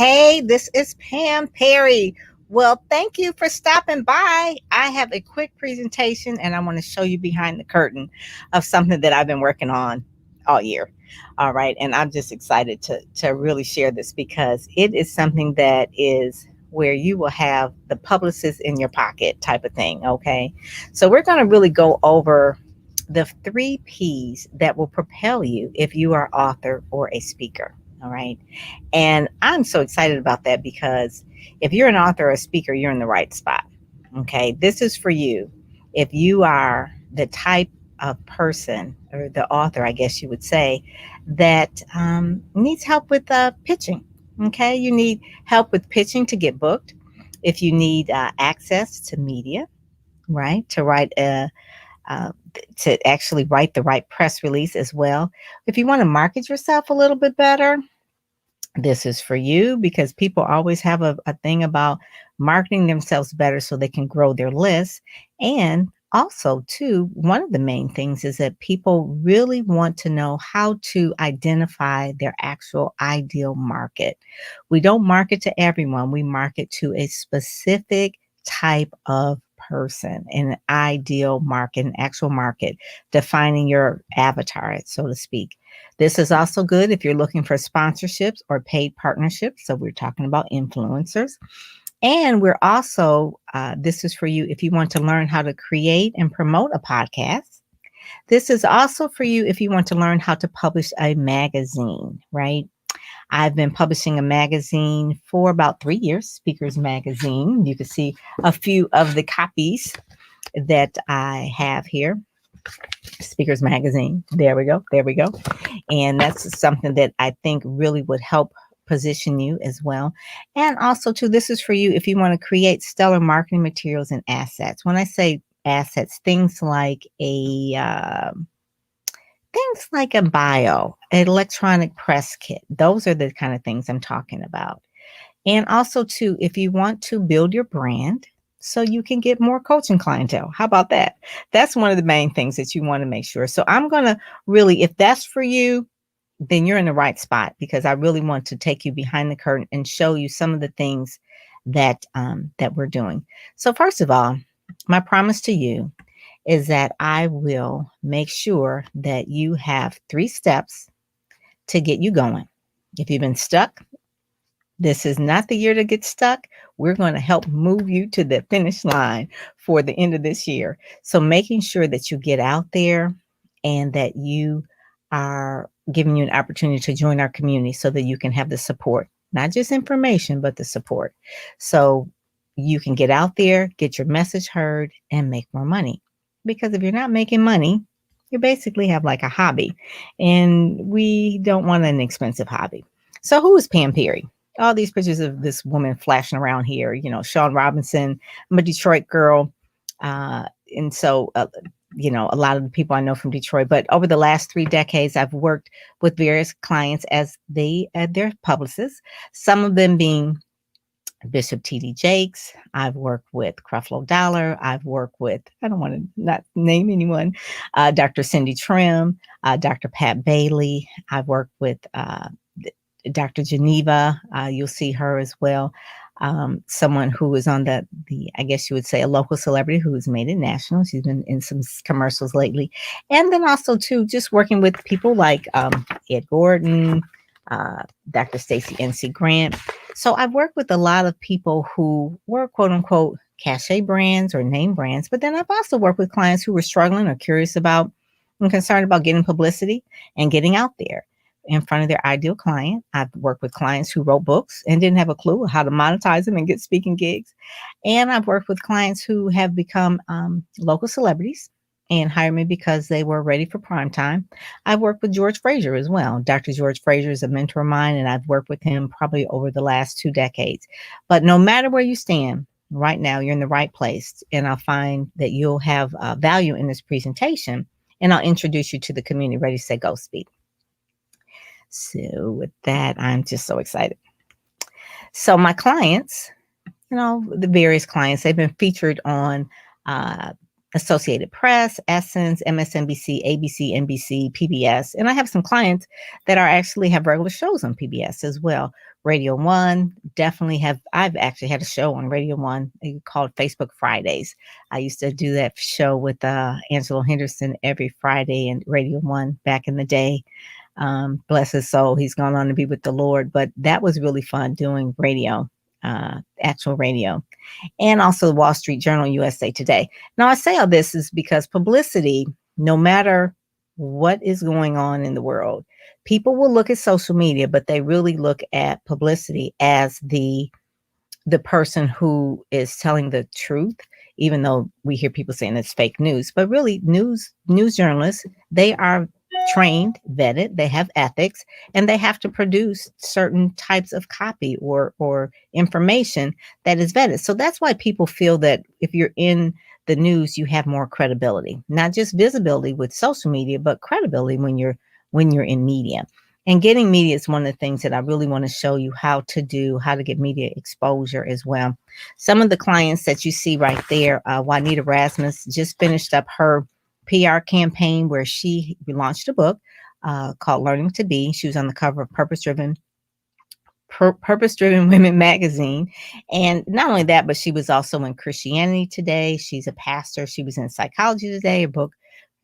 Hey, this is Pam Perry. Well, thank you for stopping by. I have a quick presentation and I want to show you behind the curtain of something that I've been working on all year. All right. And I'm just excited to really share this because it is something that is where you will have the publicist in your pocket type of thing. Okay. So we're going to really go over the 3 P's that will propel you if you are author or a speaker. All right. And I'm so excited about that because if you're an author or a speaker, you're in the right spot. Okay. This is for you. If you are the type of person or the author, I guess you would say, that needs help with pitching. Okay. You need help with pitching to get booked. If you need access to media, right, to write uh, to actually write the right press release as well. If you want to market yourself a little bit better, this is for you because people always have a thing about marketing themselves better so they can grow their list. And also, too, one of the main things is that people really want to know how to identify their actual ideal market. We don't market to everyone, we market to a specific type of person, an ideal market, an actual market, defining your avatar, so to speak. This is also good if you're looking for sponsorships or paid partnerships. So we're talking about influencers. And we're also, this is for you if you want to learn how to create and promote a podcast. This is also for you if you want to learn how to publish a magazine, right? I've been publishing a magazine for about 3 years, Speakers Magazine. You can see a few of the copies that I have here. Speakers Magazine. There we go. There we go. And that's something that I think really would help position you as well. And also, too, this is for you if you want to create stellar marketing materials and assets. When I say assets, things like a bio, an electronic press kit. Those are the kind of things I'm talking about. And also, too, if you want to build your brand so you can get more coaching clientele. How about that? That's one of the main things that you want to make sure. So I'm going to really, if that's for you, then you're in the right spot because I really want to take you behind the curtain and show you some of the things that we're doing. So first of all, my promise to you is that I will make sure that you have 3 steps to get you going. If you've been stuck, this is not the year to get stuck. We're going to help move you to the finish line for the end of this year. So making sure that you get out there and that you are giving you an opportunity to join our community so that you can have the support, not just information, but the support. So you can get out there, get your message heard, and make more money. Because if you're not making money, you basically have like a hobby, and we don't want an expensive hobby. So who is Pam Perry? All these pictures of this woman flashing around here, Sean Robinson. I'm a Detroit girl. And so, a lot of the people I know from Detroit, but over the last 3 decades, I've worked with various clients as their publicists, some of them being Bishop T.D. Jakes. I've worked with Creflo Dollar. I've worked with, I don't want to not name anyone, Dr. Cindy Trim, Dr. Pat Bailey. I've worked with Dr. Geneva, you'll see her as well. Someone who is on I guess you would say a local celebrity who has made it national. She's been in some commercials lately. And then also too, just working with people like Ed Gordon, Dr. Stacey N.C. Grant. So I've worked with a lot of people who were quote unquote cachet brands or name brands, but then I've also worked with clients who were struggling or curious about and concerned about getting publicity and getting out there in front of their ideal client. I've worked with clients who wrote books and didn't have a clue how to monetize them and get speaking gigs. And I've worked with clients who have become local celebrities and hired me because they were ready for prime time. I've worked with George Fraser as well. Dr. George Fraser is a mentor of mine, and I've worked with him probably over the last 2 decades. But no matter where you stand right now, you're in the right place. And I'll find that you'll have value in this presentation. And I'll introduce you to the community. Ready, set, go, speak. So with that, I'm just so excited. So my clients, the various clients, they've been featured on Associated Press, Essence, MSNBC, ABC, NBC, PBS. And I have some clients that are actually have regular shows on PBS as well. Radio One, definitely have. I've actually had a show on Radio One called Facebook Fridays. I used to do that show with Angelo Henderson every Friday and Radio One back in the day. Bless his soul. He's gone on to be with the Lord. But that was really fun doing radio, actual radio. And also the Wall Street Journal, USA Today. Now, I say all this is because publicity, no matter what is going on in the world, people will look at social media, but they really look at publicity as the person who is telling the truth, even though we hear people saying it's fake news. But really, news journalists, they are trained, vetted, they have ethics, and they have to produce certain types of copy or information that is vetted. So that's why people feel that if you're in the news, you have more credibility, not just visibility with social media, but credibility when you're in media. And getting media is one of the things that I really want to show you how to do, how to get media exposure as well. Some of the clients that you see right there, Juanita Rasmus just finished up her PR campaign where she launched a book called Learning to Be. She was on the cover of Purpose Driven Women magazine. And not only that, but she was also in Christianity Today. She's a pastor. She was in Psychology Today. Her book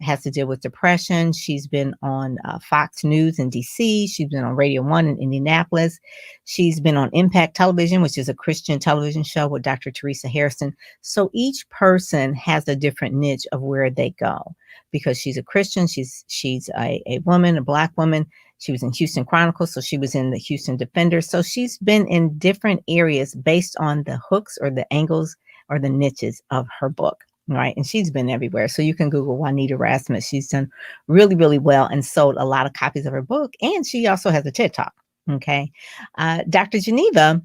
has to deal with depression. She's been on Fox News in DC. She's been on Radio One in Indianapolis. She's been on Impact Television, which is a Christian television show with Dr. Teresa Harrison. So each person has a different niche of where they go because she's a Christian. She's a woman, a Black woman. She was in Houston Chronicles, so she was in the Houston Defender. So she's been in different areas based on the hooks or the angles or the niches of her book. Right. And she's been everywhere. So you can Google Juanita Rasmus. She's done really, really well and sold a lot of copies of her book. And she also has a TED Talk. Okay. Dr. Geneva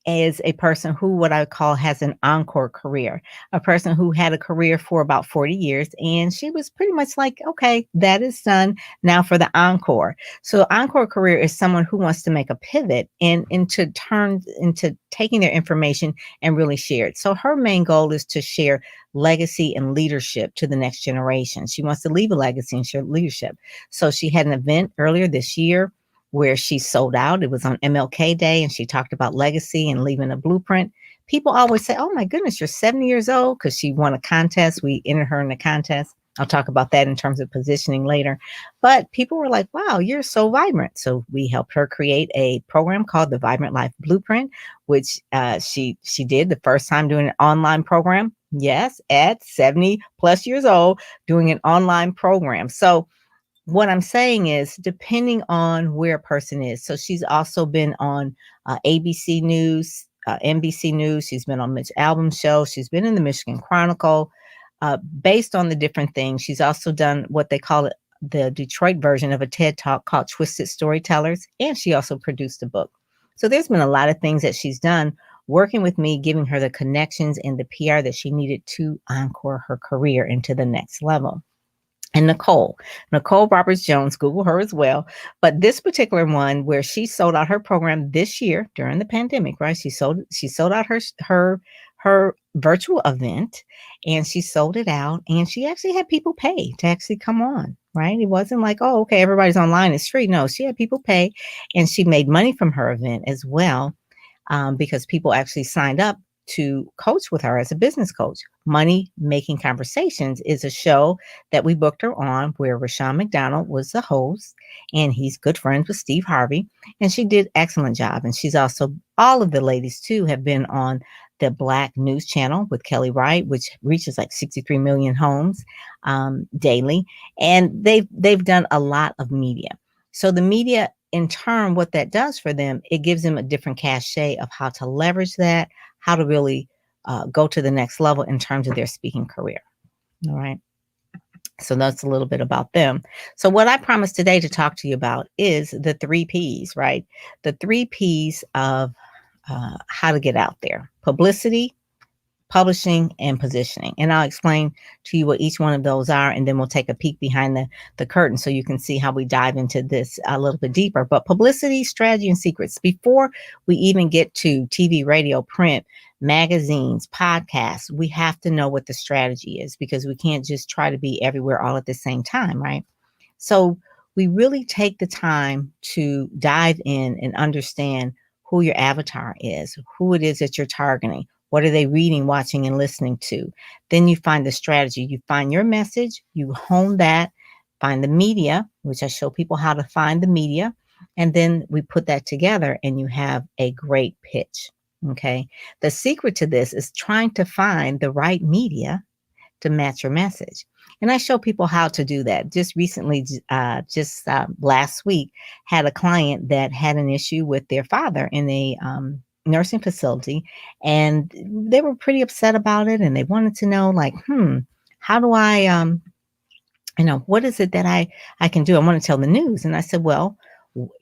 is a person who, what I call, has an encore career, a person who had a career for about 40 years. And she was pretty much like, okay, that is done. Now for the encore. So encore career is someone who wants to make a pivot and into taking their information and really share it. So her main goal is to share legacy and leadership to the next generation. She wants to leave a legacy and share leadership. So she had an event earlier this year where she sold out. It was on MLK Day, and she talked about legacy and leaving a blueprint. People always say, oh my goodness, you're 70 years old, because she won a contest. We entered her in the contest. I'll talk about that in terms of positioning later. But people were like, wow, you're so vibrant. So we helped her create a program called the Vibrant Life Blueprint, which she did the first time doing an online program. Yes, at 70 plus years old, doing an online program. So what I'm saying is, depending on where a person is. So she's also been on ABC News, NBC News. She's been on Mitch Albom's show. She's been in the Michigan Chronicle. Based on the different things, she's also done what they call it, the Detroit version of a TED Talk called Twisted Storytellers. And she also produced a book. So there's been a lot of things that she's done working with me, giving her the connections and the PR that she needed to encore her career into the next level. And Nicole Roberts Jones, Google her as well. But this particular one, where she sold out her program this year during the pandemic, right? She sold out her virtual event, and she sold it out, and she actually had people pay to actually come on, right? It wasn't like, oh, okay, everybody's online, it's free. No, she had people pay, and she made money from her event as well, because people actually signed up to coach with her as a business coach. Money Making Conversations is a show that we booked her on, where Rashawn McDonald was the host, and he's good friends with Steve Harvey, and she did an excellent job. And she's also, all of the ladies too have been on the Black News Channel with Kelly Wright, which reaches like 63 million homes daily. And they've done a lot of media. So the media, in turn, what that does for them, it gives them a different cachet of how to leverage that, how to really go to the next level in terms of their speaking career. All right. So that's a little bit about them. So what I promised today to talk to you about is the 3 Ps, right? The 3 Ps of how to get out there: publicity, publishing, and positioning. And I'll explain to you what each one of those are, and then we'll take a peek behind the curtain so you can see how we dive into this a little bit deeper. But publicity, strategy, and secrets. Before we even get to TV, radio, print, magazines, podcasts. We have to know what the strategy is because we can't just try to be everywhere all at the same time, right? So we really take the time to dive in and understand who your avatar is, who it is that you're targeting. What are they reading, watching, and listening to? Then you find the strategy. You find your message, you hone that, find the media, which I show people how to find the media. And then we put that together and you have a great pitch. Okay. The secret to this is trying to find the right media to match your message. And I show people how to do that. Just recently, last week, had a client that had an issue with their father in a nursing facility, and they were pretty upset about it. And they wanted to know, like, how do I, what is it that I can do? I want to tell the news. And I said, well,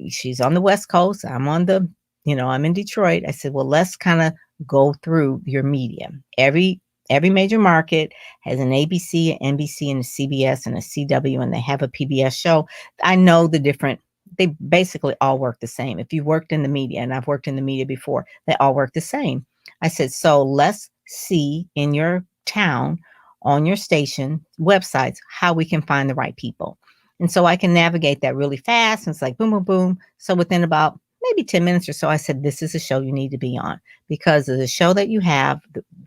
she's on the West Coast. I'm on the, I'm in Detroit. I said, well, let's kind of go through your media. Every major market has an ABC, an NBC, and a CBS, and a CW, and they have a PBS show. I know the different, they basically all work the same. If you worked in the media, and I've worked in the media before, they all work the same. I said, so let's see in your town, on your station websites, how we can find the right people. And so I can navigate that really fast. And it's like boom, boom, boom. So within about maybe 10 minutes or so, I said, this is a show you need to be on because of the show that you have.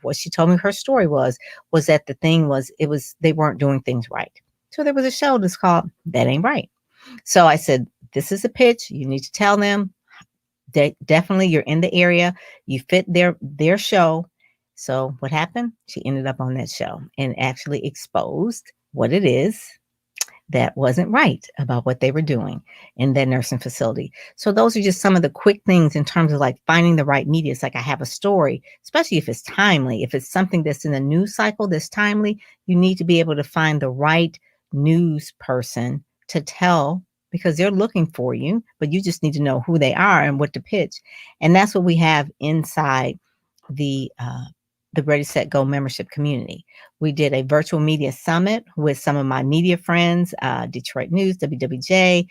What she told me her story was that the thing was, they weren't doing things right. So there was a show that's called That Ain't Right. So I said, this is a pitch. You need to tell them definitely you're in the area. You fit their show. So what happened? She ended up on that show and actually exposed what it is that wasn't right about what they were doing in that nursing facility. So those are just some of the quick things in terms of like finding the right media. It's like I have a story, especially if it's timely. If it's something that's in a news cycle that's timely, you need to be able to find the right news person to tell because they're looking for you, but you just need to know who they are and what to pitch. And that's what we have inside the Ready, Set, Go membership community. We did a virtual media summit with some of my media friends, Detroit News, WWJ,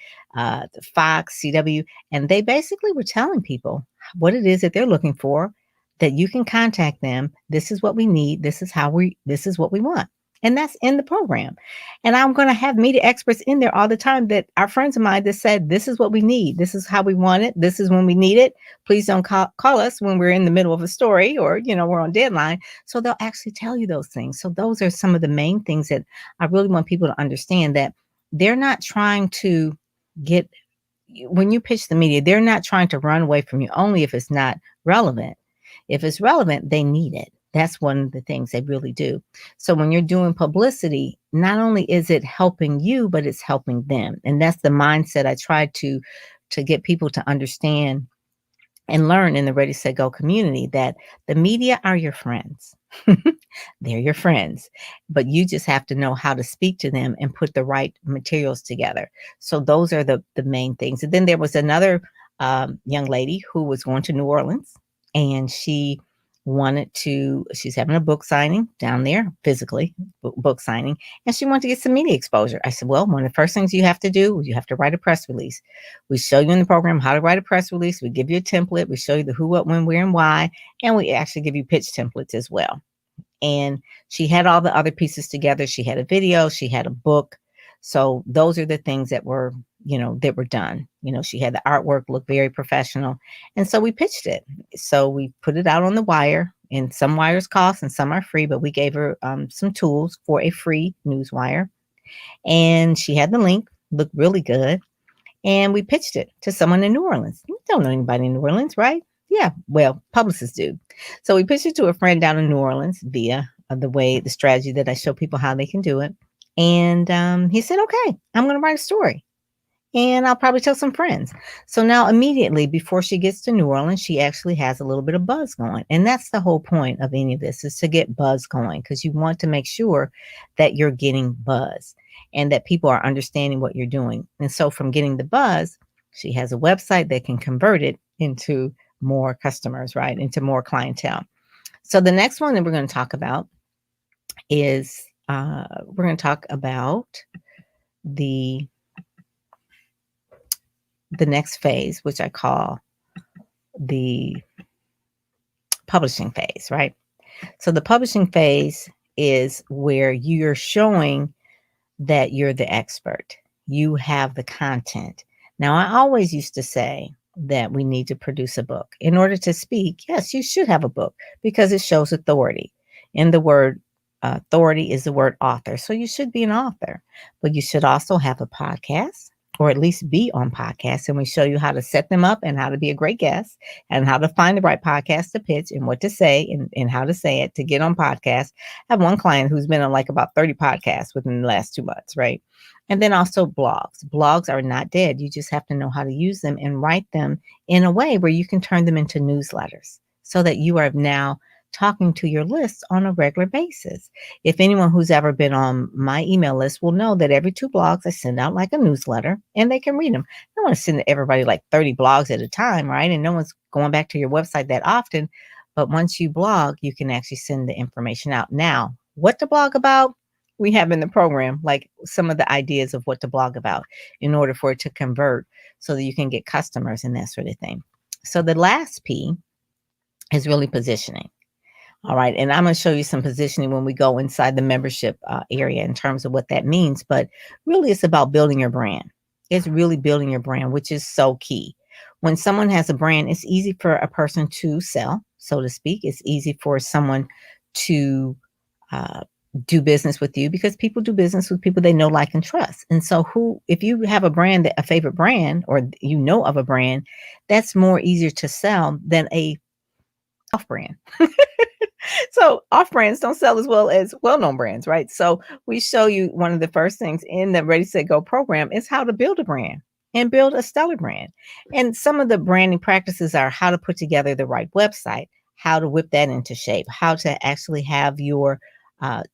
Fox, CW, and they basically were telling people what it is that they're looking for, that you can contact them. This is what we need. This is what we want. And that's in the program. And I'm going to have media experts in there all the time that are friends of mine that said, this is what we need. This is how we want it. This is when we need it. Please don't call us when we're in the middle of a story or, we're on deadline. So they'll actually tell you those things. So those are some of the main things that I really want people to understand, that they're not trying to get, when you pitch the media, they're not trying to run away from you only if it's not relevant. If it's relevant, they need it. That's one of the things they really do. So when you're doing publicity, not only is it helping you, but it's helping them. And that's the mindset I try to get people to understand and learn in the Ready, Set, Go community, that the media are your friends. They're your friends, but you just have to know how to speak to them and put the right materials together. So those are the main things. And then there was another young lady who was going to New Orleans, and she's having a book signing down there, physically book signing, and she wanted to get some media exposure. I said, well, one of the first things you have to do, you have to write a press release. We show you in the program how to write a press release. We give you a template. We show you the who, what, when, where, and why, and we actually give you pitch templates as well. And she had all the other pieces together. She had a video, she had a book. So those are the things that were done. She had the artwork look very professional. And so we pitched it. So we put it out on the wire, and some wires cost and some are free, but we gave her some tools for a free news wire. And she had the link, looked really good. And we pitched it to someone in New Orleans. You don't know anybody in New Orleans, right? Yeah, well, publicists do. So we pitched it to a friend down in New Orleans via the strategy that I show people how they can do it. And he said, okay, I'm going to write a story. And I'll probably tell some friends. So now immediately before she gets to New Orleans, she actually has a little bit of buzz going. And that's the whole point of any of this, is to get buzz going, because you want to make sure that you're getting buzz and that people are understanding what you're doing. And so from getting the buzz, she has a website that can convert it into more customers, right? Into more clientele. So the next one that we're going to talk about is we're going to talk about the next phase, which I call the publishing phase, right? So the publishing phase is where you're showing that you're the expert. You have the content. Now, I always used to say that we need to produce a book. In order to speak, yes, you should have a book because it shows authority. And the word authority is the word author. So you should be an author, but you should also have a podcast or at least be on podcasts. And we show you how to set them up and how to be a great guest and how to find the right podcast to pitch and what to say and how to say it to get on podcasts. I have one client who's been on like about 30 podcasts within the last 2 months, right? And then also blogs. Blogs are not dead. You just have to know how to use them and write them in a way where you can turn them into newsletters so that you are now talking to your list on a regular basis. If anyone who's ever been on my email list will know that every 2 blogs I send out like a newsletter and they can read them. I don't want to send everybody like 30 blogs at a time, right? And no one's going back to your website that often. But once you blog, you can actually send the information out. Now, what to blog about? We have in the program, like some of the ideas of what to blog about in order for it to convert so that you can get customers and that sort of thing. So the last P is really positioning. All right. And I'm going to show you some positioning when we go inside the membership area in terms of what that means. But really, it's about building your brand. It's really building your brand, which is so key. When someone has a brand, it's easy for a person to sell, so to speak. It's easy for someone to uh, do business with you because people do business with people they know, like, and trust. And so if you have a brand, a favorite brand, or you know of a brand, that's more easier to sell than a off brand. So off brands don't sell as well as well-known brands, right? So we show you one of the first things in the Ready, Set, Go program is how to build a brand and build a stellar brand. And some of the branding practices are how to put together the right website, how to whip that into shape, how to actually have your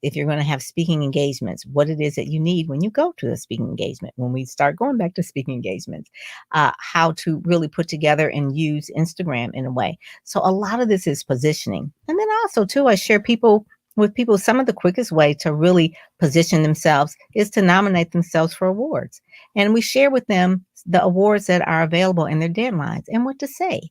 if you're going to have speaking engagements, what it is that you need when you go to a speaking engagement, when we start going back to speaking engagements, how to really put together and use Instagram in a way. So a lot of this is positioning. And then also too, I share with people, some of the quickest way to really position themselves is to nominate themselves for awards. And we share with them the awards that are available and their deadlines and what to say.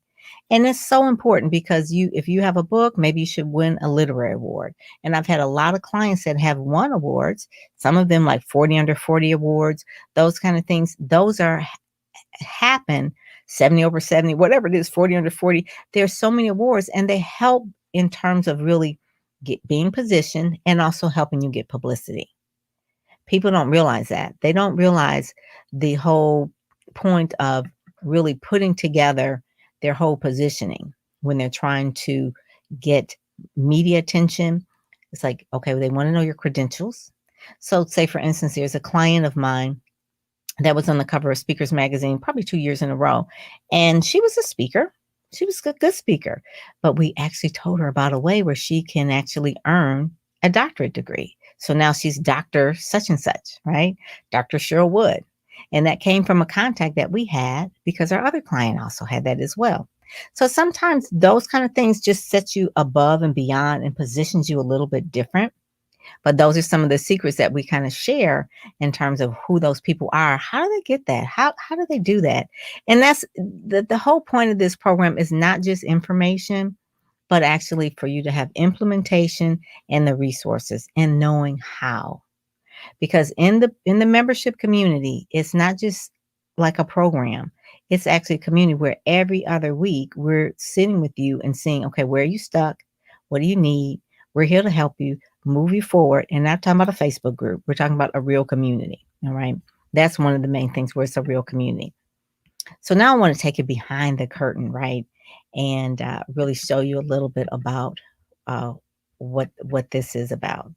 And it's so important because if you have a book, maybe you should win a literary award. And I've had a lot of clients that have won awards, some of them like 40 under 40 awards, those kind of things. Those happen 70 over 70, whatever it is, 40 under 40. There's so many awards and they help in terms of really being positioned and also helping you get publicity. People don't realize that. They don't realize the whole point of really putting together their whole positioning when they're trying to get media attention. It's like, okay, they want to know your credentials. So say, for instance, there's a client of mine that was on the cover of Speakers Magazine probably 2 years in a row. And she was a speaker. She was a good speaker. But we actually told her about a way where she can actually earn a doctorate degree. So now she's Dr. such and such, right? Dr. Cheryl Wood. And that came from a contact that we had because our other client also had that as well. So sometimes those kind of things just set you above and beyond and positions you a little bit different. But those are some of the secrets that we kind of share in terms of who those people are. How do they get that? How do they do that? And that's the whole point of this program is not just information, but actually for you to have implementation and the resources and knowing how. Because in the membership community, it's not just like a program. It's actually a community where every other week we're sitting with you and seeing, okay, where are you stuck? What do you need? We're here to help you move you forward. And not talking about a Facebook group. We're talking about a real community. All right. That's one of the main things where it's a real community. So now I want to take you behind the curtain, right? And really show you a little bit about what this is about.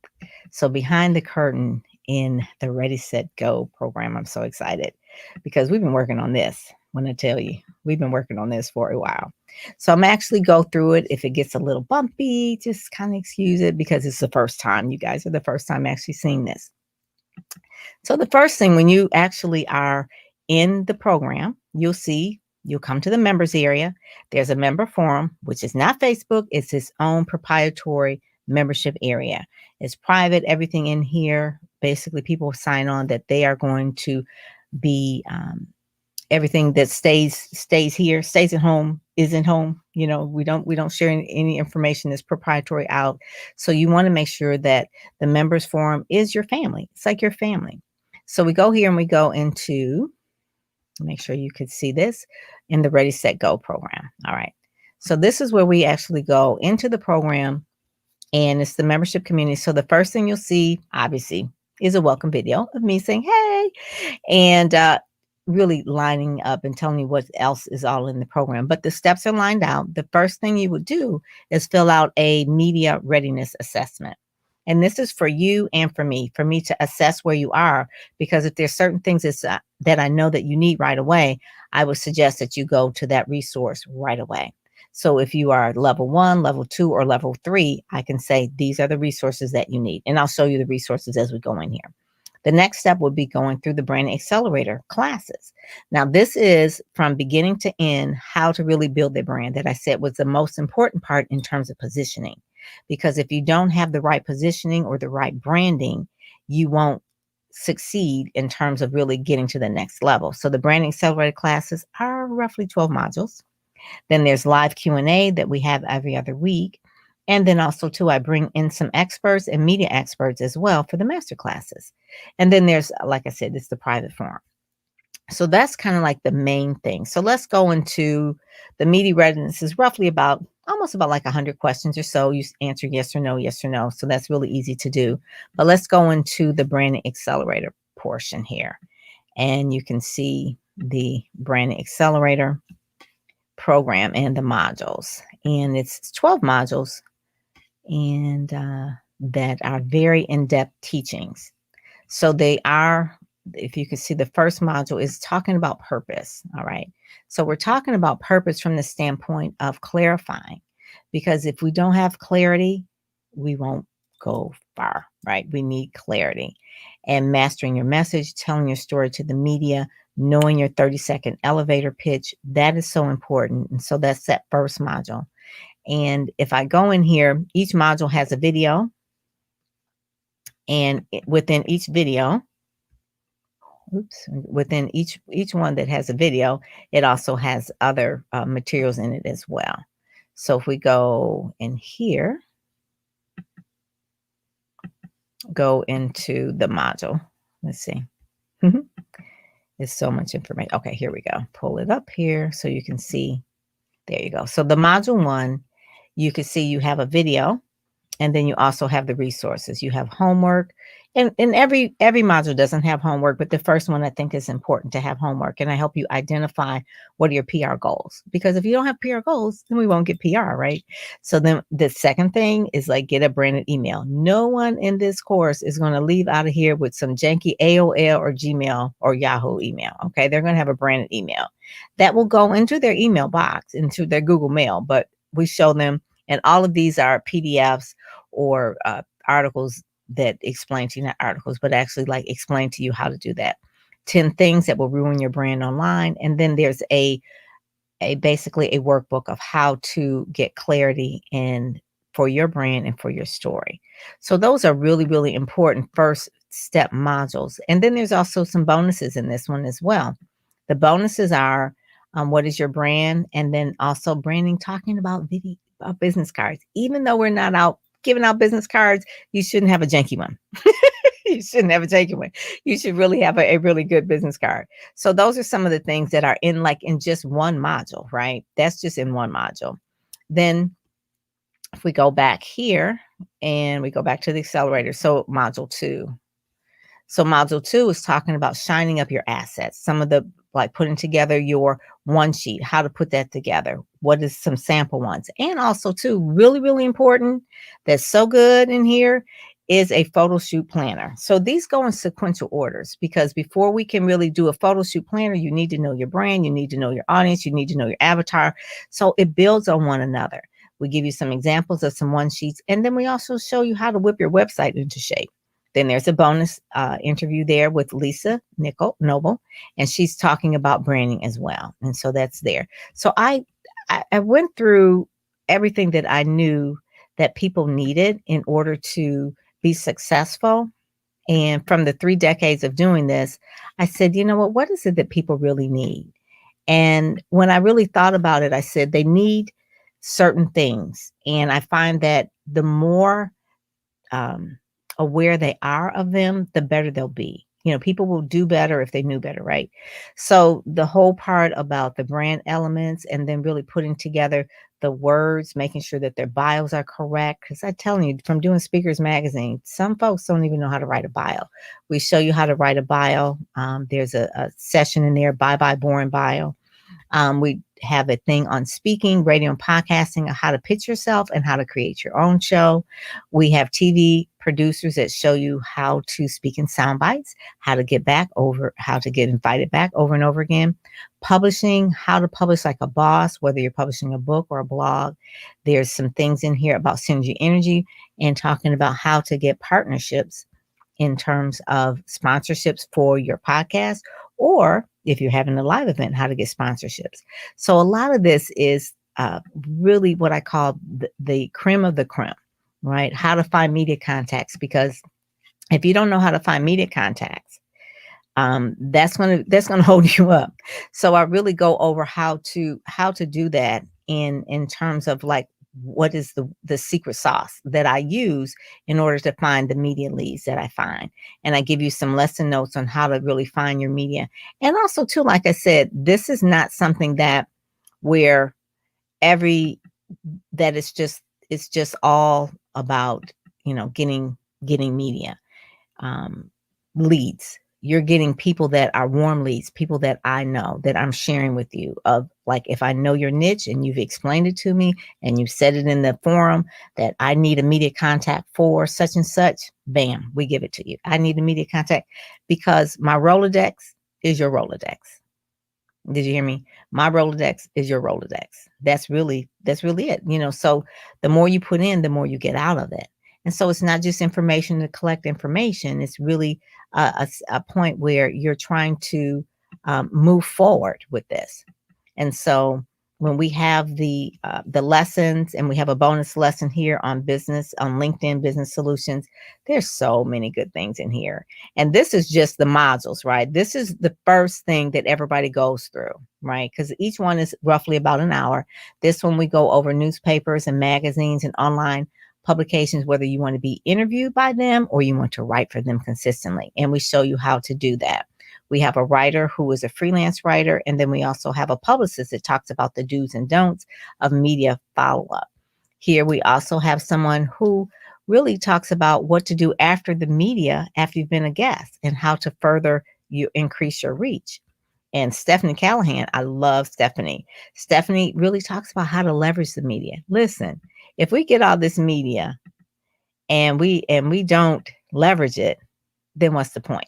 So behind the curtain in the Ready, Set, Go program, I'm so excited because we've been working on this. When I tell you, we've been working on this for a while. So I'm actually go through it. If it gets a little bumpy, just kind of excuse it because it's the first time. You guys are the first time actually seeing this. So the first thing, when you actually are in the program, you'll come to the members area. There's a member forum, which is not Facebook. It's its own proprietary membership area. It's private. Everything in here, basically people sign on that they are going to be everything that stays here, stays at home, isn't home. We don't share any information that's proprietary out. So you want to make sure that the members forum is your family. It's like your family. So we go here and we go into, make sure you could see this, in the Ready, Set, Go program. All right. So this is where we actually go into the program, and it's the membership community. So the first thing you'll see, obviously, is a welcome video of me saying, hey, and really lining up and telling you what else is all in the program. But the steps are lined out. The first thing you would do is fill out a media readiness assessment. And this is for you and for me to assess where you are, because if there's certain things that I know that you need right away, I would suggest that you go to that resource right away. So if you are level 1, level 2, or level 3, I can say these are the resources that you need. And I'll show you the resources as we go in here. The next step would be going through the Brand Accelerator classes. Now, this is from beginning to end, how to really build their brand, that I said was the most important part in terms of positioning. Because if you don't have the right positioning or the right branding, you won't succeed in terms of really getting to the next level. So the Brand Accelerator classes are roughly 12 modules. Then there's live Q&A that we have every other week. And then also, too, I bring in some experts and media experts as well for the master classes. And then there's, like I said, it's the private forum. So that's kind of like the main thing. So let's go into the media readiness. Is roughly almost about like 100 questions or so. You answer yes or no, yes or no. So that's really easy to do. But let's go into the Branding Accelerator portion here. And you can see the Branding Accelerator program and the modules. And it's 12 modules, and that are very in-depth teachings. So they are, if you can see, the first module is talking about purpose. All right. So we're talking about purpose from the standpoint of clarifying, because if we don't have clarity, we won't go far, right? We need clarity. And mastering your message, telling your story to the media, knowing your 30-second elevator pitch, that is so important. And so that's that first module. And if I go in here, each module has a video. And within each video, within each one that has a video, it also has other materials in it as well. So if we go in here, go into the module, let's see. There's so much information. Okay, here we go. Pull it up here so you can see. There you go. So the module 1, you can see you have a video, and then you also have the resources. You have homework, and every module doesn't have homework, but the first one I think is important to have homework. And I help you identify what are your PR goals, because if you don't have PR goals, then we won't get PR, right? So then the second thing is like get a branded email. No one in this course is going to leave out of here with some janky AOL or Gmail or Yahoo email. Okay, they're going to have a branded email that will go into their email box, into their Google Mail, but we show them. And all of these are PDFs or articles that explain to you, not articles, but actually like explain to you how to do that. 10 things that will ruin your brand online. And then there's a basically a workbook of how to get clarity in for your brand and for your story. So those are really, really important first step modules. And then there's also some bonuses in this one as well. The bonuses are what is your brand? And then also branding, talking about business cards. Even though we're not out giving out business cards, you shouldn't have a janky one. You shouldn't have a janky one. You should really have a really good business card. So those are some of the things that are in just one module, right? That's just in one module. Then if we go back here and we go back to the accelerator, so module 2. So module 2 is talking about shining up your assets. Some of the putting together your one sheet, how to put that together. What is some sample ones? And also too, really, really important, that's so good in here, is a photo shoot planner. So these go in sequential orders, because before we can really do a photo shoot planner, you need to know your brand, you need to know your audience, you need to know your avatar. So it builds on one another. We give you some examples of some one sheets, and then we also show you how to whip your website into shape. Then there's a bonus interview there with Lisa Noble, and she's talking about branding as well. And so that's there. So I went through everything that I knew that people needed in order to be successful. And from the 3 decades of doing this, I said, you know what is it that people really need? And when I really thought about it, I said they need certain things. And I find that the more um, aware they are of them, the better they'll be. You know, people will do better if they knew better, right? So the whole part about the brand elements and then really putting together the words, making sure that their bios are correct. Because I'm telling you, from doing Speakers Magazine, some folks don't even know how to write a bio. We show you how to write a bio. There's a session in there, Bye Bye Boring Bio. We have a thing on speaking, radio, and podcasting, how to pitch yourself and how to create your own show. We have TV producers that show you how to speak in sound bites, how to get invited back over and over again. Publishing, how to publish like a boss, whether you're publishing a book or a blog. There's some things in here about synergy energy and talking about how to get partnerships in terms of sponsorships for your podcast, or if you're having a live event, how to get sponsorships. So a lot of this is really what I call the creme of the creme, right? How to find media contacts, because if you don't know how to find media contacts, that's gonna hold you up. So I really go over how to do that in terms of like what is the secret sauce that I use in order to find the media leads that I find. And I give you some lesson notes on how to really find your media. And also too, like I said, this is not something that where every that it's just all about, getting media leads. You're getting people that are warm leads, people that I know that I'm sharing with you, of like, if I know your niche and you've explained it to me and you've said it in the forum that I need a media contact for such and such, bam, we give it to you. I need a media contact because my Rolodex is your Rolodex. Did you hear me? My Rolodex is your Rolodex. That's really it. So the more you put in, the more you get out of it. And so it's not just information to collect information. It's really a point where you're trying to move forward with this. And so when we have the lessons, and we have a bonus lesson here on LinkedIn Business Solutions, there's so many good things in here. And this is just the modules, right? This is the first thing that everybody goes through, right? Because each one is roughly about an hour. This one, we go over newspapers and magazines and online publications, whether you want to be interviewed by them or you want to write for them consistently. And we show you how to do that. We have a writer who is a freelance writer, and then we also have a publicist that talks about the do's and don'ts of media follow-up. Here we also have someone who really talks about what to do after the media, after you've been a guest, and how to further increase your reach. And Stephanie Callahan, I love Stephanie. Stephanie really talks about how to leverage the media. Listen, if we get all this media and we don't leverage it, then what's the point?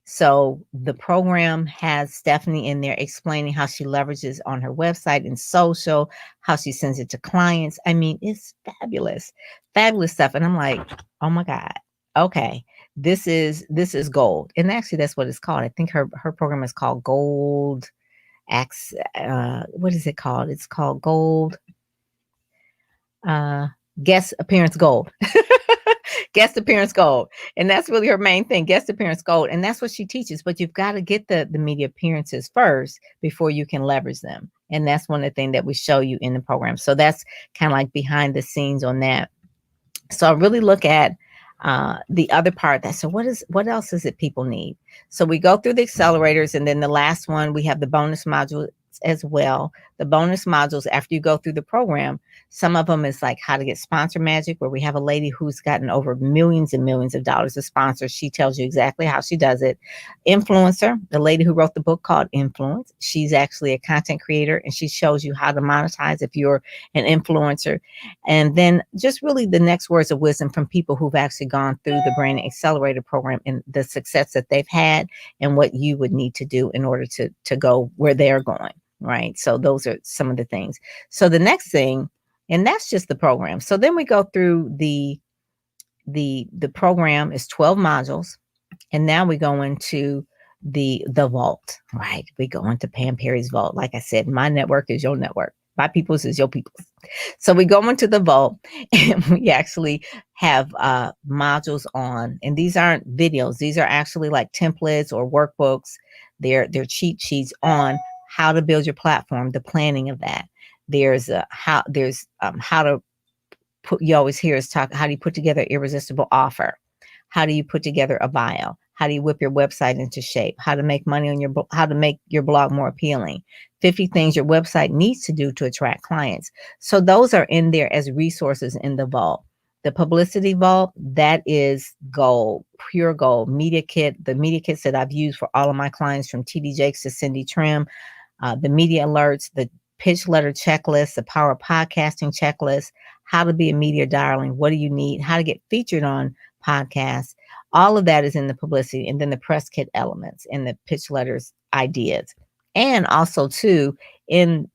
So the program has Stephanie in there explaining how she leverages on her website and social, how she sends it to clients. I mean, it's fabulous stuff. And I'm like, oh my God, okay, this is gold. And actually, that's what it's called. I think her program is called Gold X. What is it called? It's called Gold Guest Appearance Gold. Guest appearance gold. And that's really her main thing, guest appearance gold. And that's what she teaches. But you've got to get the media appearances first before you can leverage them. And that's one of the things that we show you in the program. So that's kind of like behind the scenes on that. So I really look at the other part. So what else is it people need? So we go through the accelerators, and then the last one, we have the bonus modules as well. The bonus modules, after you go through the program, some of them is like how to get sponsor magic, where we have a lady who's gotten over millions and millions of dollars of sponsors. She tells you exactly how she does it. Influencer, the lady who wrote the book called Influence, she's actually a content creator, and she shows you how to monetize if you're an influencer. And then just really the next words of wisdom from people who've actually gone through the Branding Accelerator program and the success that they've had and what you would need to do in order to go where they're going, right? So those are some of the things. So the next thing, and that's just the program. So then we go through the program is 12 modules. And now we go into the vault, right? We go into Pam Perry's vault. Like I said, my network is your network. My people's is your people's. So we go into the vault, and we actually have modules on, and these aren't videos. These are actually like templates or workbooks. They're cheat sheets on how to build your platform, the planning of that. There's how to put, you always hear us talk, how do you put together an irresistible offer? How do you put together a bio? How do you whip your website into shape? How to make money on how to make your blog more appealing? 50 things your website needs to do to attract clients. So those are in there as resources in the vault. The publicity vault, that is gold, pure gold. Media kit, the media kits that I've used for all of my clients, from TD Jakes to Cindy Trim, the media alerts, the pitch letter checklist, the power of podcasting checklist, how to be a media darling, what do you need, how to get featured on podcasts. All of that is in the publicity, and then the press kit elements and the pitch letters ideas. And also too,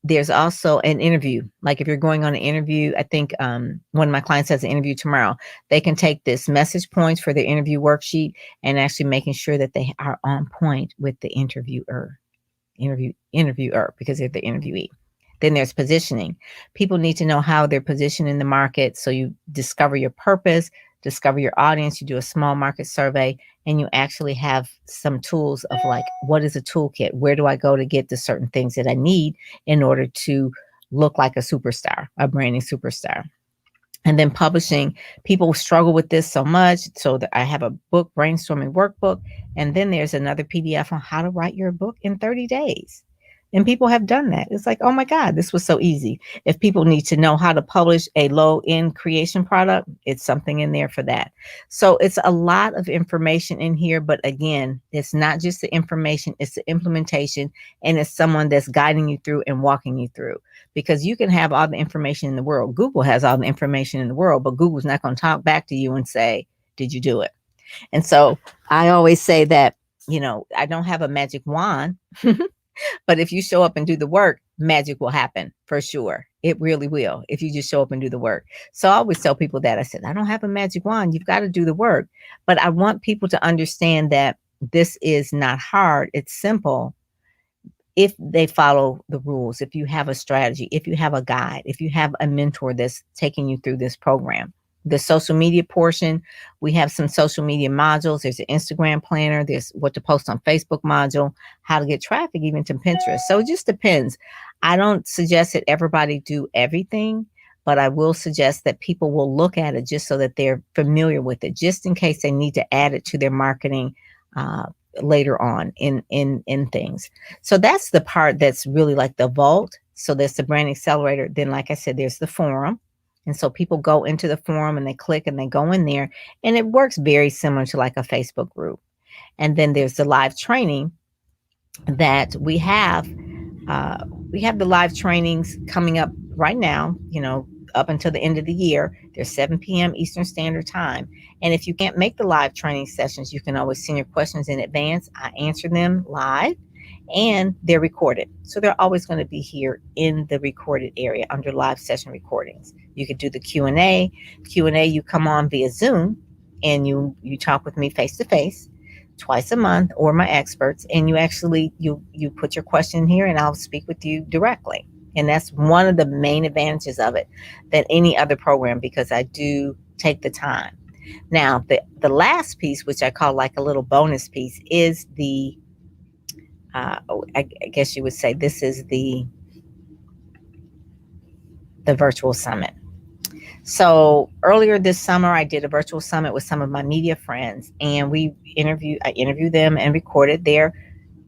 there's also an interview. Like if you're going on an interview, I think one of my clients has an interview tomorrow, they can take this message points for their interview worksheet and actually making sure that they are on point with the interviewer, because they're the interviewee. Then there's positioning. People need to know how they're positioned in the market. So you discover your purpose, discover your audience, you do a small market survey, and you actually have some tools of like, what is a toolkit? Where do I go to get the certain things that I need in order to look like a superstar, a branding superstar? And then publishing, people struggle with this so much. So that I have a book brainstorming workbook. And then there's another PDF on how to write your book in 30 days. And people have done that. It's like, oh my God, this was so easy. If people need to know how to publish a low-end creation product, it's something in there for that. So it's a lot of information in here. But again, it's not just the information, it's the implementation, and it's someone that's guiding you through and walking you through. Because you can have all the information in the world. Google has all the information in the world, but Google's not going to talk back to you and say, did you do it? And so I always say that, I don't have a magic wand. But if you show up and do the work, magic will happen for sure. It really will, if you just show up and do the work. So I always tell people that. I said, I don't have a magic wand. You've got to do the work. But I want people to understand that this is not hard. It's simple if they follow the rules, if you have a strategy, if you have a guide, if you have a mentor that's taking you through this program. The social media portion, we have some social media modules. There's an Instagram planner. There's what to post on Facebook module, how to get traffic even to Pinterest. So it just depends. I don't suggest that everybody do everything, but I will suggest that people will look at it just so that they're familiar with it, just in case they need to add it to their marketing later on in things. So that's the part that's really like the vault. So there's the brand accelerator. Then, like I said, there's the forum. And so people go into the forum and they click and they go in there, and it works very similar to like a Facebook group. And then there's the live training that we have. We have the live trainings coming up right now, up until the end of the year. They're 7 p.m. Eastern Standard Time. And if you can't make the live training sessions, you can always send your questions in advance. I answer them live. And they're recorded. So they're always going to be here in the recorded area under live session recordings. You could do the Q&A. Q&A, you come on via Zoom and you talk with me face to face twice a month, or my experts, and you actually, you put your question here and I'll speak with you directly. And that's one of the main advantages of it than any other program, because I do take the time. Now, the last piece, which I call like a little bonus piece, is the I guess you would say this is the virtual summit. So earlier this summer, I did a virtual summit with some of my media friends, and I interviewed them and recorded their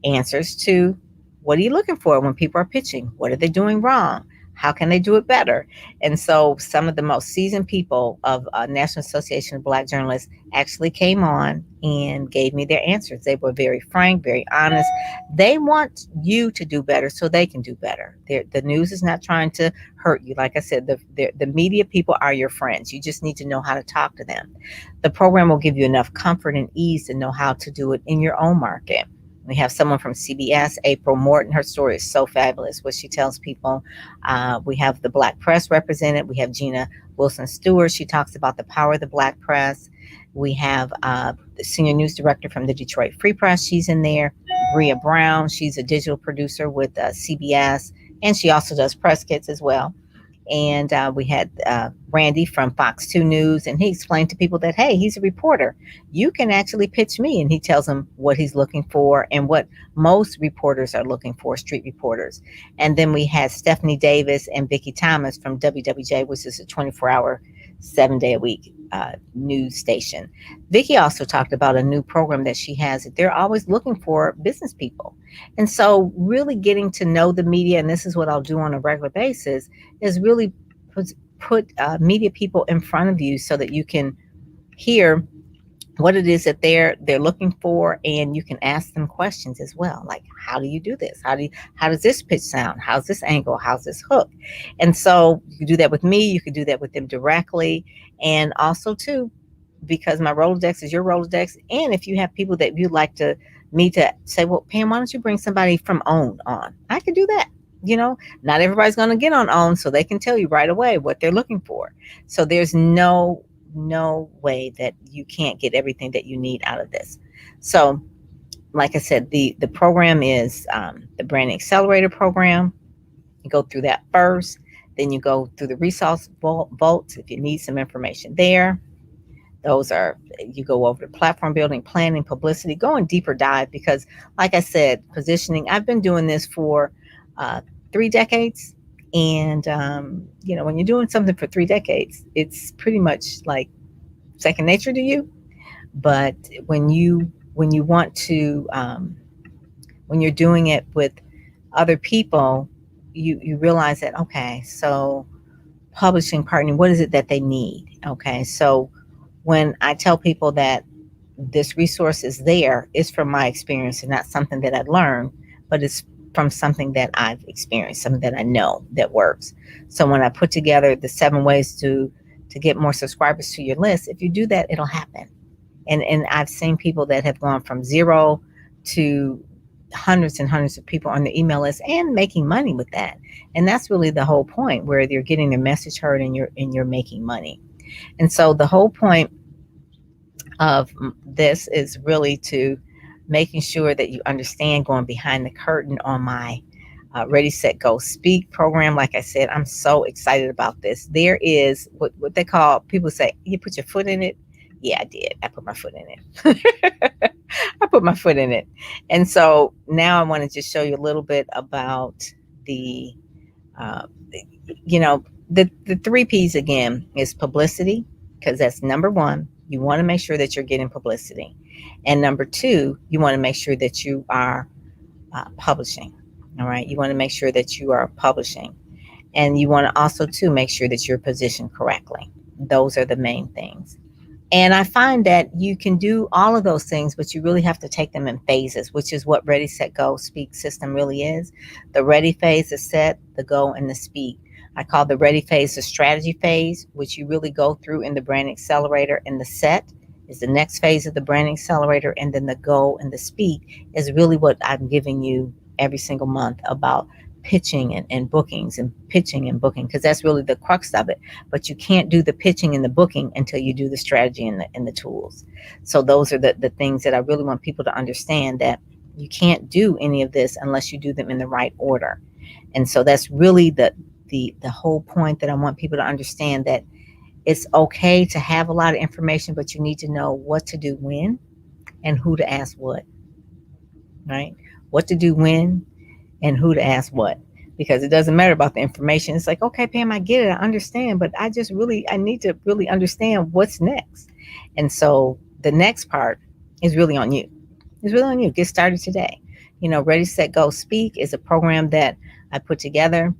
answers to, what are you looking for when people are pitching? What are they doing wrong? How can they do it better? And so some of the most seasoned people of National Association of Black Journalists actually came on and gave me their answers. They were very frank, very honest. They want you to do better so they can do better. The news is not trying to hurt you. Like I said, the media people are your friends. You just need to know how to talk to them. The program will give you enough comfort and ease to know how to do it in your own market. We have someone from CBS, April Morton. Her story is so fabulous, what she tells people. We have the Black press represented. We have Gina Wilson Stewart. She talks about the power of the Black press. We have the senior news director from the Detroit Free Press. She's in there. Bria Brown. She's a digital producer with CBS, and she also does press kits as well. And we had Randy from Fox 2 News, and he explained to people that, hey, he's a reporter. You can actually pitch me. And he tells them what he's looking for and what most reporters are looking for, street reporters. And then we had Stephanie Davis and Vicki Thomas from WWJ, which is a 24-hour, 7-day-a-week news station. Vicki also talked about a new program that she has, that they're always looking for business people. And so really getting to know the media, and this is what I'll do on a regular basis, is really put media people in front of you so that you can hear what it is that they're looking for, and you can ask them questions as well, like, how do you do this? How does this pitch sound? How's this angle? How's this hook? And so you can do that with me. You can do that with them directly, and also too, because my Rolodex is your Rolodex. And if you have people that you'd like me to say, well, Pam, why don't you bring somebody from OWN on? I could do that. Not everybody's going to get on OWN, so they can tell you right away what they're looking for. So there's no way that you can't get everything that you need out of this. So like I said, the program is the Branding Accelerator program. You go through that first, then you go through the resource vaults if you need some information there. You go over to platform building, planning, publicity, go in deeper dive, because like I said, positioning, I've been doing this for 3 decades. And, when you're doing something for 3 decades, it's pretty much like second nature to you. But when you want to, when you're doing it with other people, you realize that, okay, so publishing, partnering, what is it that they need? Okay, so when I tell people that this resource is there, it's from my experience and not something that I learned, but it's from something that I've experienced, something that I know that works. So when I put together the 7 ways to get more subscribers to your list, if you do that, it'll happen. And I've seen people that have gone from 0 to hundreds and hundreds of people on the email list and making money with that. And that's really the whole point, where you're getting their message heard and you're making money. And so the whole point of this is really to making sure that you understand, going behind the curtain on my Ready, Set, Go, Speak program. Like I said, I'm so excited about this. There is what they call, people say, you put your foot in it. Yeah, I did. I put my foot in it. I put my foot in it. And so now I want to just show you a little bit about the 3 P's again is publicity, because that's number 1. You want to make sure that you're getting publicity. And number 2, you want to make sure that you are publishing. All right. You want to make sure that you are publishing. And you want to also to make sure that you're positioned correctly. Those are the main things. And I find that you can do all of those things, but you really have to take them in phases, which is what Ready, Set, Go, Speak system really is. The ready phase, the set, the go, and the speak. I call the ready phase the strategy phase, which you really go through in the Branding Accelerator. And the set is the next phase of the Branding Accelerator. And then the go and the speak is really what I'm giving you every single month about pitching and bookings, and pitching and booking, because that's really the crux of it. But you can't do the pitching and the booking until you do the strategy and the tools. So those are the things that I really want people to understand, that you can't do any of this unless you do them in the right order. And so that's really the whole point, that I want people to understand, that it's okay to have a lot of information, but you need to know what to do when and who to ask what, right? What to do when and who to ask what, because it doesn't matter about the information. It's like, okay, Pam, I get it, I understand, but I need to really understand what's next. And so the next part is really on you. It's really on you. Get started today. Ready, Set, Go, Speak is a program that I put together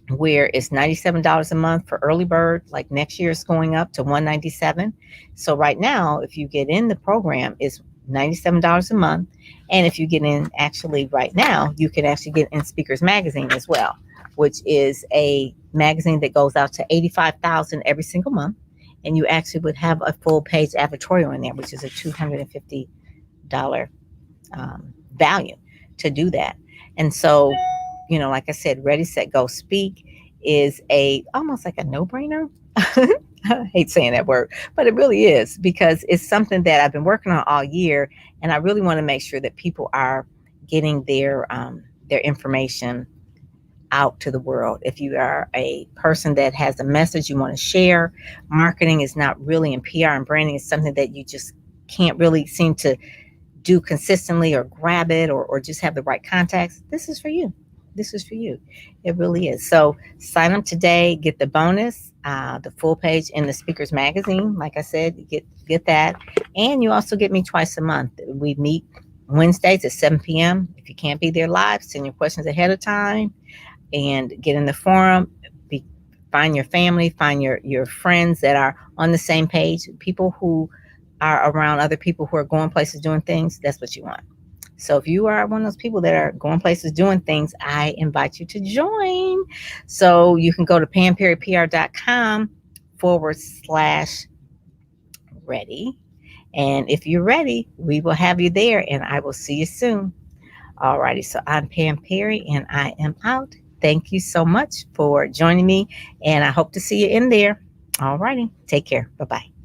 where it's $97 a month for early bird. Like next year it's going up to $197. So right now, if you get in the program, it's $97 a month. And if you get in actually right now, you can actually get in Speakers Magazine as well, which is a magazine that goes out to 85,000 every single month. And you actually would have a full page advertorial in there, which is a $250 value to do that. And so, like I said, Ready, Set, Go, Speak is almost like a no-brainer. I hate saying that word, but it really is, because it's something that I've been working on all year. And I really want to make sure that people are getting their information out to the world. If you are a person that has a message you want to share, marketing is not really, and PR and branding is something that you just can't really seem to do consistently or grab it, or just have the right contacts, this is for you. This is for you. It really is. So sign up today, get the bonus, the full page in the speakers magazine. Like I said, get that. And you also get me twice a month. We meet Wednesdays at 7 p.m. If you can't be there live, send your questions ahead of time and get in the forum. Find your family, find your friends that are on the same page, people who are around other people who are going places, doing things. That's what you want. So if you are one of those people that are going places, doing things, I invite you to join. So you can go to pamperrypr.com/ready. And if you're ready, we will have you there, and I will see you soon. Alrighty, so I'm Pam Perry, and I am out. Thank you so much for joining me, and I hope to see you in there. Alrighty, take care. Bye-bye.